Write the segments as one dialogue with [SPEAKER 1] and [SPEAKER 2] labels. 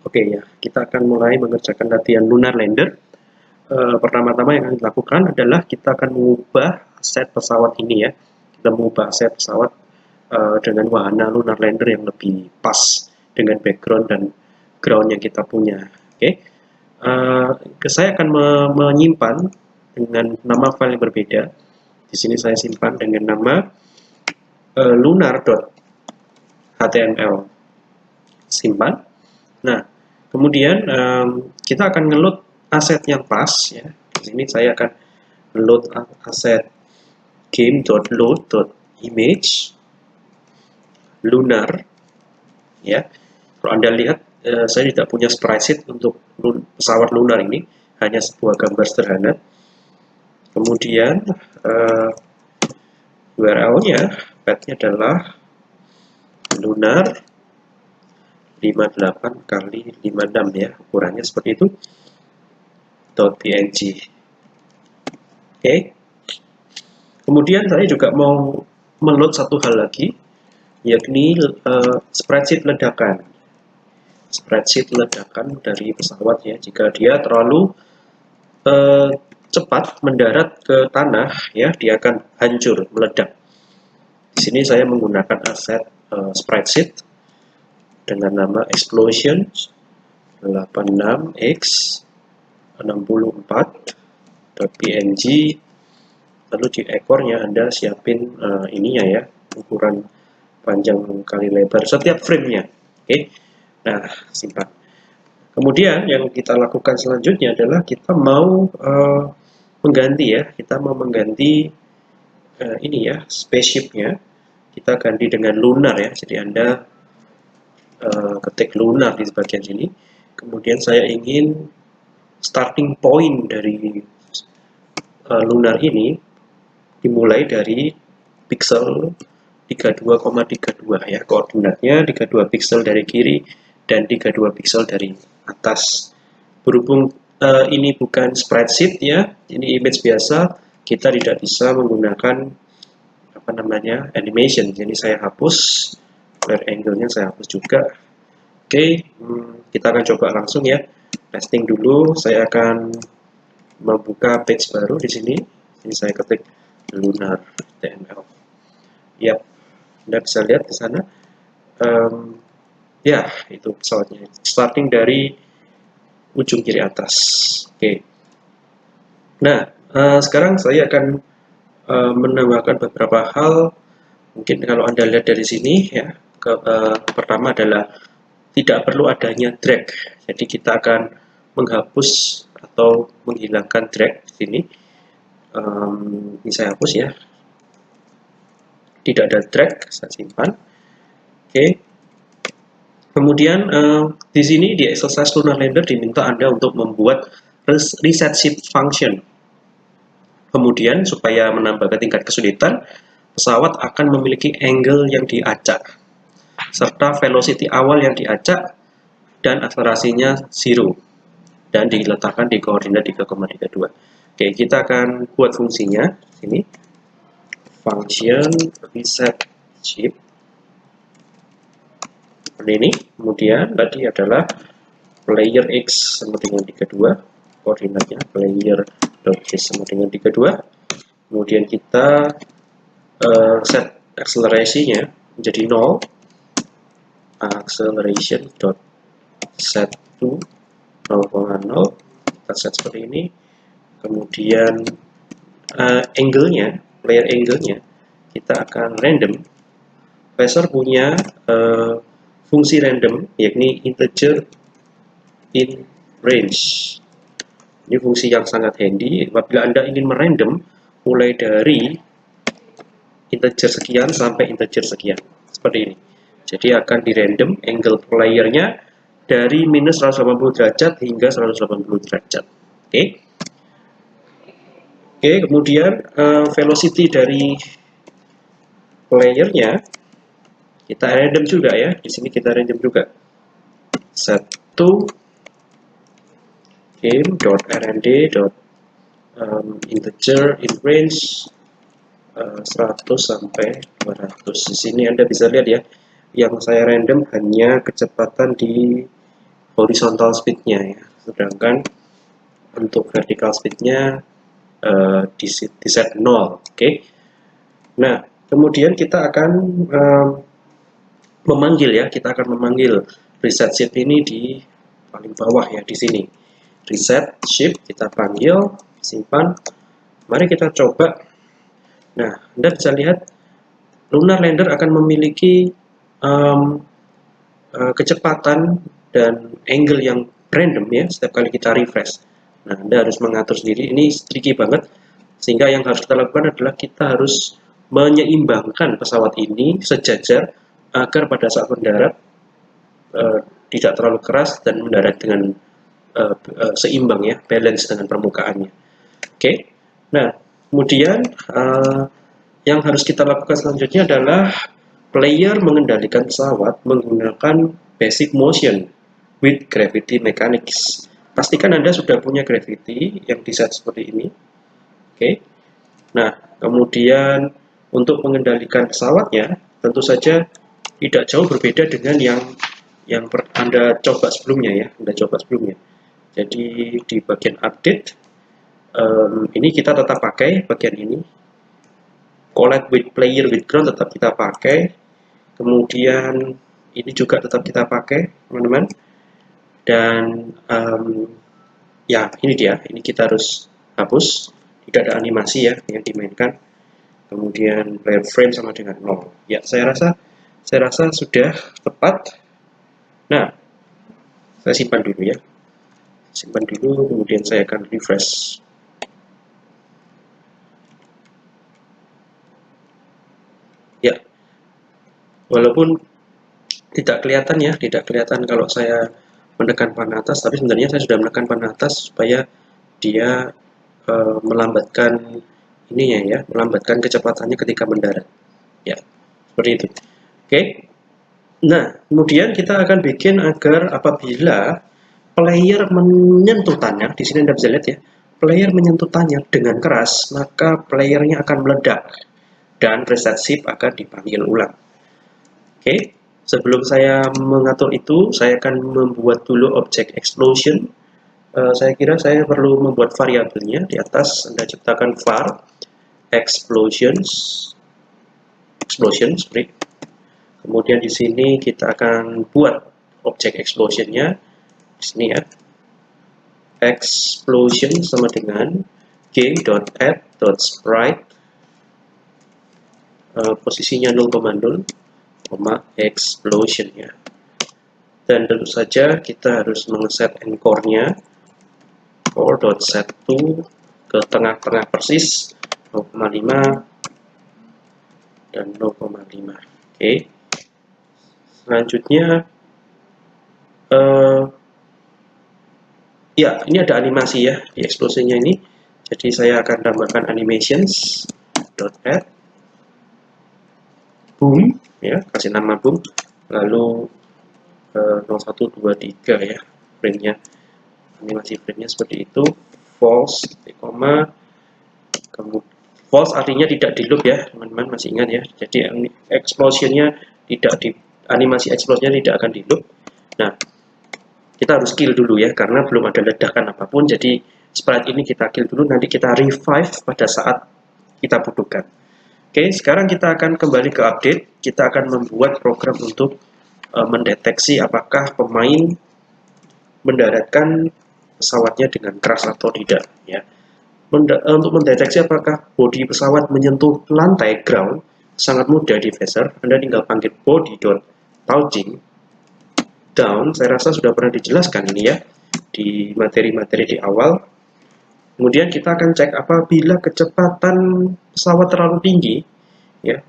[SPEAKER 1] Oke ya, kita akan mulai mengerjakan latihan Lunar Lander. Pertama-tama yang akan dilakukan adalah kita akan mengubah aset pesawat ini ya. Kita mengubah aset pesawat dengan wahana Lunar Lander yang lebih pas dengan background dan ground yang kita punya. Oke, saya akan menyimpan dengan nama file yang berbeda. Di sini saya simpan dengan nama lunar.html. Simpan. Nah, kemudian kita akan ngeload aset yang pas ya. Di sini saya akan load aset game.load.image lunar ya. Kalau Anda lihat saya tidak punya sprite sheet untuk pesawat lunar ini, hanya sebuah gambar sederhana. Kemudian URL-nya path-nya adalah lunar 58 kali 56 ya, ukurannya seperti itu. .png. Oke. Kemudian saya juga mau meload satu hal lagi, yakni spreadsheet ledakan. Spreadsheet ledakan dari pesawat ya, jika dia terlalu cepat mendarat ke tanah ya, dia akan hancur, meledak. Di sini saya menggunakan aset spreadsheet dengan nama explosion 86x 64.png. Lalu di ekornya Anda siapin ininya ya, ukuran panjang kali lebar setiap framenya. Oke, nah simpan. Kemudian yang kita lakukan selanjutnya adalah kita mau mengganti ya, kita mau mengganti ini ya, spaceshipnya. Kita ganti dengan lunar ya, jadi Anda ketik lunar di bagian sini. Kemudian saya ingin starting point dari lunar ini dimulai dari pixel 32,32 ya, koordinatnya 32 pixel dari kiri dan 32 pixel dari atas. Berhubung ini bukan spreadsheet ya, ini image biasa, kita tidak bisa menggunakan apa namanya animation. Jadi saya hapus, flare angle-nya saya hapus juga. Oke, kita akan coba langsung ya. Testing dulu. Saya akan membuka page baru di sini. Ini saya ketik lunar.html. Ya, Anda bisa lihat di sana. Ya, itu pesawatnya. Starting dari ujung kiri atas. Oke. Nah, sekarang saya akan menambahkan beberapa hal. Mungkin kalau Anda lihat dari sini ya, pertama adalah tidak perlu adanya drag. Jadi kita akan menghapus atau menghilangkan drag di sini. Ini saya hapus ya. Tidak ada drag, saya simpan. Oke. Kemudian di sini di exercise Lunar Lander diminta Anda untuk membuat reset shift function. Kemudian supaya menambah tingkat kesulitan, pesawat akan memiliki angle yang diacak serta velocity awal yang diacak dan akselerasinya 0 dan diletakkan di koordinat 3,32. Oke, kita akan buat fungsinya sini. Function reset shift seperti ini. Kemudian tadi adalah player x sama dengan 32, koordinatnya player.x sama dengan 32. Kemudian kita set akselerasinya menjadi 0, acceleration dot set to 0,0, kita set seperti ini. Kemudian angle-nya, player angle-nya kita akan random. Phaser punya fungsi random, yakni integer in range. Ini fungsi yang sangat handy apabila Anda ingin merandom mulai dari integer sekian sampai integer sekian, seperti ini. Jadi akan di random angle playernya dari minus 180 derajat hingga 180 derajat. Oke. Oke, kemudian velocity dari playernya kita random juga ya. Di sini kita random juga. Set to game.rnd. Integer in range 100 sampai 200. Di sini Anda bisa lihat ya, yang saya random hanya kecepatan di horizontal speed-nya ya, sedangkan untuk vertical speed-nya di set 0. Oke. Nah, kemudian kita akan kita akan memanggil reset shift ini di paling bawah ya, di sini. Reset shift kita panggil, simpan. Mari kita coba. Nah, Anda bisa lihat lunar lander akan memiliki kecepatan dan angle yang random ya setiap kali kita refresh. Nah, Anda harus mengatur sendiri. Ini tricky banget. Sehingga yang harus kita lakukan adalah kita harus menyeimbangkan pesawat ini sejajar agar pada saat mendarat tidak terlalu keras dan mendarat dengan seimbang ya, balance dengan permukaannya. Oke. Nah, kemudian yang harus kita lakukan selanjutnya adalah player mengendalikan pesawat menggunakan basic motion with gravity mechanics. Pastikan Anda sudah punya gravity yang diset seperti ini. Oke. Nah, kemudian untuk mengendalikan pesawatnya tentu saja tidak jauh berbeda dengan yang Anda coba sebelumnya ya, Jadi di bagian update ini kita tetap pakai bagian ini. Collide with player with ground tetap kita pakai. Kemudian ini juga tetap kita pakai, teman-teman. Dan ya ini dia, ini kita harus hapus. Tidak ada animasi ya yang dimainkan. Kemudian player frame sama dengan 0. Ya, saya rasa sudah tepat. Nah, saya simpan dulu ya. Kemudian saya akan refresh. Ya, walaupun tidak kelihatan kalau saya menekan panah atas, tapi sebenarnya saya sudah menekan panah atas supaya dia melambatkan ininya ya, melambatkan kecepatannya ketika mendarat. Ya, seperti itu. Oke. Nah, kemudian kita akan bikin agar apabila player menyentuh tanah, di sini Anda bisa lihat ya, player menyentuh tanah dengan keras, maka playernya akan meledak dan reset shift akan dipanggil ulang. Oke, sebelum saya mengatur itu, saya akan membuat dulu objek explosion. Saya kira saya perlu membuat variabelnya. Di atas Anda ciptakan var explosions, sorry. Kemudian di sini kita akan buat objek explosionnya. Di sini ya, explosion sama dengan game.add.sprite, posisinya 0,0, explosion ya. Dan tentu saja kita harus mengeset encore-nya, core.set2 ke tengah-tengah persis 0,5 dan 0,5. Oke. Selanjutnya ya, ini ada animasi ya di eksplosinya ini. Jadi saya akan tambahkan animations.add boom ya, kasih nama boom, lalu 0123 ya frame-nya, animasi frame-nya seperti itu. False, koma, kemudian false artinya tidak di loop ya, teman-teman masih ingat ya. Jadi explosion-nya animasi explosion-nya tidak akan di loop. Nah, kita harus kill dulu ya, karena belum ada ledakan apapun. Jadi sprite ini kita kill dulu, nanti kita revive pada saat kita butuhkan. Oke, sekarang kita akan kembali ke update. Kita akan membuat program untuk mendeteksi apakah pemain mendaratkan pesawatnya dengan keras atau tidak ya. Untuk mendeteksi apakah bodi pesawat menyentuh lantai ground sangat mudah di phaser. Anda tinggal panggil body.touching down. Saya rasa sudah pernah dijelaskan ini ya di materi-materi di awal. Kemudian kita akan cek apabila kecepatan pesawat terlalu tinggi ya,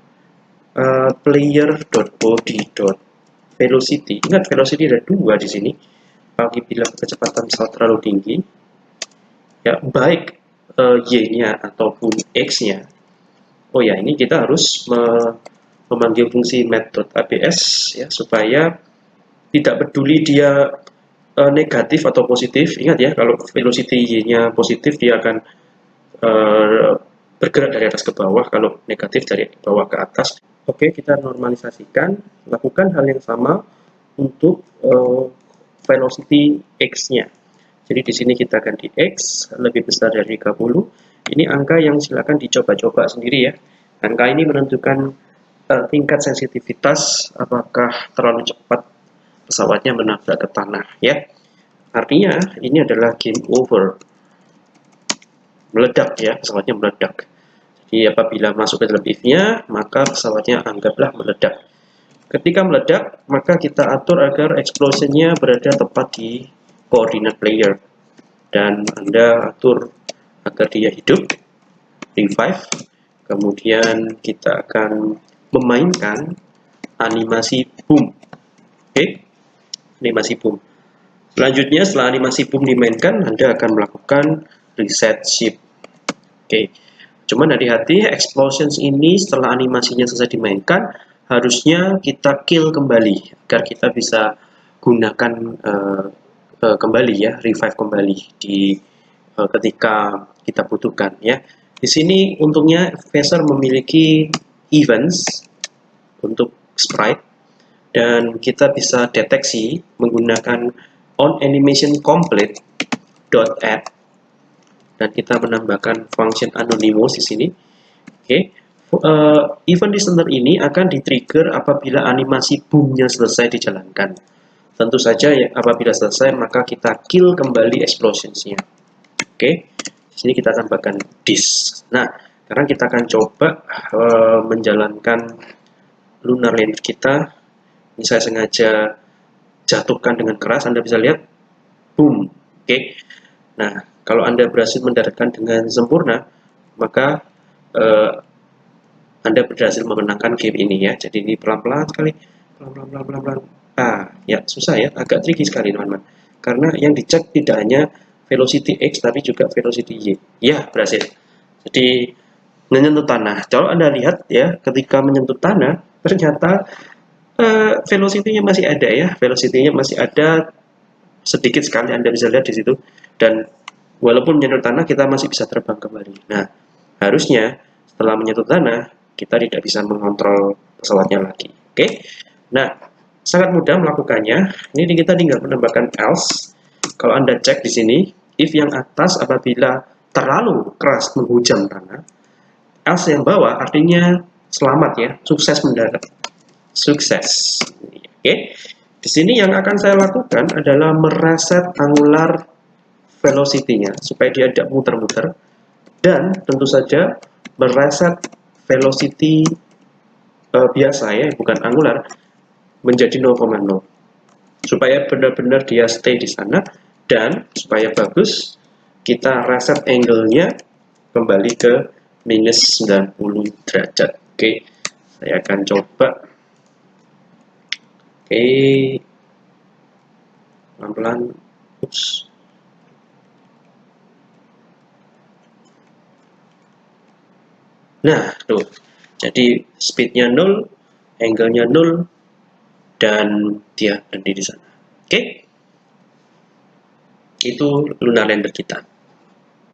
[SPEAKER 1] player.body.velocity. Ingat, velocity ada 2 di sini. Apabila kecepatan pesawat terlalu tinggi ya, baik y-nya ataupun x-nya. Oh ya, ini kita harus memanggil fungsi math.abs ya, supaya tidak peduli dia negatif atau positif. Ingat ya, kalau velocity y-nya positif dia akan bergerak dari atas ke bawah, kalau negatif dari bawah ke atas. Oke, kita normalisasikan, lakukan hal yang sama untuk velocity X-nya. Jadi di sini kita ganti X lebih besar dari 30. Ini angka yang silakan dicoba-coba sendiri ya. Angka ini menentukan tingkat sensitivitas apakah terlalu cepat pesawatnya menabrak ke tanah ya. Artinya ini adalah game over. Meledak ya, pesawatnya meledak. Jadi apabila masuk ke dalam if-nya, maka pesawatnya anggaplah meledak. Ketika meledak, maka kita atur agar explosion-nya berada tepat di coordinate layer. Dan Anda atur agar dia hidup, revive. Kemudian kita akan memainkan animasi boom. Oke, animasi boom. Selanjutnya, setelah animasi boom dimainkan, Anda akan melakukan reset ship. Oke. Cuman hati-hati, explosions ini setelah animasinya selesai dimainkan, harusnya kita kill kembali agar kita bisa gunakan kembali ya, revive kembali di ketika kita butuhkan ya. Di sini untungnya Phaser memiliki events untuk sprite dan kita bisa deteksi menggunakan on animation complete .add dan kita menambahkan function anonymous di sini. Oke, event listener ini akan di-trigger apabila animasi boomnya selesai dijalankan. Tentu saja ya, apabila selesai maka kita kill kembali explosionsnya. Oke, di sini kita tambahkan this. Nah, sekarang kita akan coba menjalankan lunar lander kita. Ini saya sengaja jatuhkan dengan keras, Anda bisa lihat, boom. Oke, nah kalau Anda berhasil mendaratkan dengan sempurna, maka Anda berhasil memenangkan game ini ya. Jadi ini pelan-pelan sekali, pelan-pelan. Ya susah ya, agak tricky sekali teman-teman. Karena yang dicek tidak hanya velocity X, tapi juga velocity Y. Ya, berhasil. Jadi menyentuh tanah. Kalau Anda lihat ya, ketika menyentuh tanah, ternyata velocity-nya masih ada ya. Velocity-nya masih ada sedikit sekali, Anda bisa lihat di situ. Dan walaupun menyentuh tanah, kita masih bisa terbang kembali. Nah, harusnya setelah menyentuh tanah, kita tidak bisa mengontrol pesawatnya lagi. Oke, nah sangat mudah melakukannya. Ini kita tinggal menambahkan else. Kalau Anda cek di sini, if yang atas apabila terlalu keras menghujam tanah, else yang bawah artinya selamat ya, sukses mendarat, sukses. Oke, di sini yang akan saya lakukan adalah mereset angular velocity-nya supaya dia tidak muter-muter, dan tentu saja mereset velocity biasa ya, bukan angular, menjadi 0,0 supaya benar-benar dia stay di sana, dan supaya bagus kita reset angle-nya kembali ke minus 90 derajat. Oke, saya akan coba. Oke, pelan-pelan. Ups. Nah, tuh. Jadi speednya 0, angle-nya 0, dan dia berhenti di sana. Oke, itu lunar lander kita.